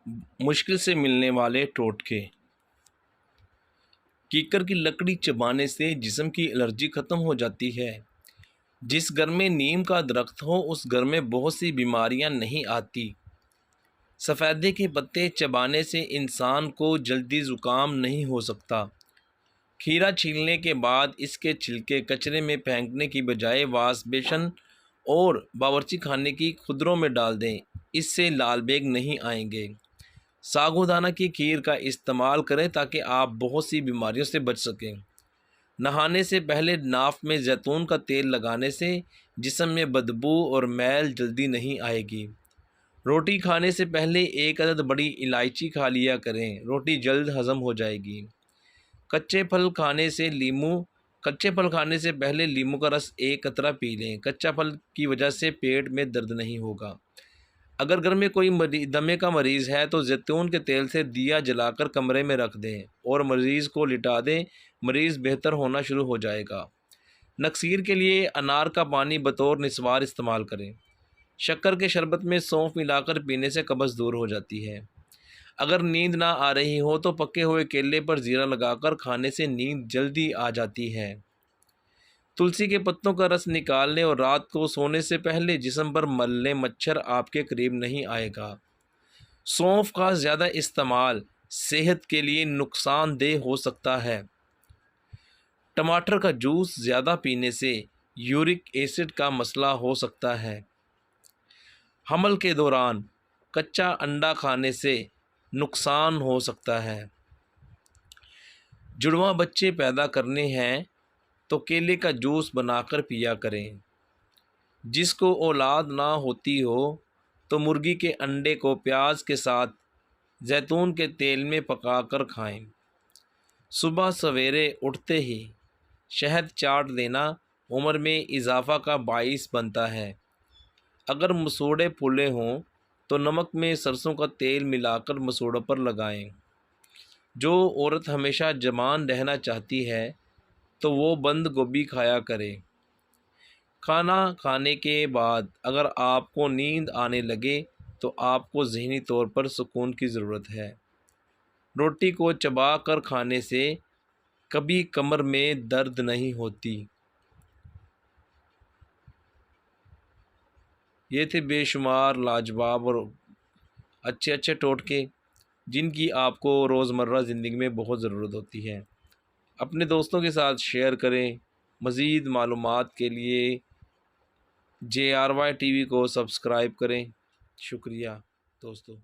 مشکل سے ملنے والے ٹوٹکے۔ کیکر کی لکڑی چبانے سے جسم کی الرجی ختم ہو جاتی ہے۔ جس گھر میں نیم کا درخت ہو اس گھر میں بہت سی بیماریاں نہیں آتی۔ سفیدے کے پتے چبانے سے انسان کو جلدی زکام نہیں ہو سکتا۔ کھیرا چھیلنے کے بعد اس کے چھلکے کچرے میں پھینکنے کی بجائے واش بیسن اور باورچی خانے کی کھدروں میں ڈال دیں، اس سے لال بیگ نہیں آئیں گے۔ ساگودانہ کی کھیر کا استعمال کریں تاکہ آپ بہت سی بیماریوں سے بچ سکیں۔ نہانے سے پہلے ناف میں زیتون کا تیل لگانے سے جسم میں بدبو اور میل جلدی نہیں آئے گی۔ روٹی کھانے سے پہلے 1 عدد بڑی الائچی کھا لیا کریں، روٹی جلد ہضم ہو جائے گی۔ کچے پھل کھانے سے پہلے لیموں کا رس 1 قطرہ پی لیں، کچا پھل کی وجہ سے پیٹ میں درد نہیں ہوگا۔ اگر گھر میں کوئی دمے کا مریض ہے تو زیتون کے تیل سے دیا جلا کر کمرے میں رکھ دیں اور مریض کو لٹا دیں، مریض بہتر ہونا شروع ہو جائے گا۔ نکسیر کے لیے انار کا پانی بطور نسوار استعمال کریں۔ شکر کے شربت میں سونف ملا کر پینے سے قبض دور ہو جاتی ہے۔ اگر نیند نہ آ رہی ہو تو پکے ہوئے کیلے پر زیرہ لگا کر کھانے سے نیند جلدی آ جاتی ہے۔ تلسی کے پتوں کا رس نکال لیں اور رات کو سونے سے پہلے جسم پر مل لیں، مچھر آپ کے قریب نہیں آئے گا۔ سونف کا زیادہ استعمال صحت کے لیے نقصان دہ ہو سکتا ہے۔ ٹماٹر کا جوس زیادہ پینے سے یورک ایسڈ کا مسئلہ ہو سکتا ہے۔ حمل کے دوران کچا انڈا کھانے سے نقصان ہو سکتا ہے۔ جڑواں بچے پیدا کرنے ہیں تو کیلے کا جوس بنا کر پیا کریں۔ جس کو اولاد نہ ہوتی ہو تو مرغی کے انڈے کو پیاز کے ساتھ زیتون کے تیل میں پکا کر کھائیں۔ صبح سویرے اٹھتے ہی شہد چاٹ دینا عمر میں اضافہ کا باعث بنتا ہے۔ اگر مسوڑھے پھولے ہوں تو نمک میں سرسوں کا تیل ملا کر مسوڑھوں پر لگائیں۔ جو عورت ہمیشہ جوان رہنا چاہتی ہے تو وہ بند گوبھی کھایا کرے۔ کھانا کھانے کے بعد اگر آپ کو نیند آنے لگے تو آپ کو ذہنی طور پر سکون کی ضرورت ہے۔ روٹی کو چبا کر کھانے سے کبھی کمر میں درد نہیں ہوتی۔ یہ تھے بے شمار لاجواب اور اچھے ٹوٹکے جن کی آپ کو روزمرہ زندگی میں بہت ضرورت ہوتی ہے۔ اپنے دوستوں کے ساتھ شیئر کریں۔ مزید معلومات کے لیے JRY TV کو سبسکرائب کریں۔ شکریہ دوستو۔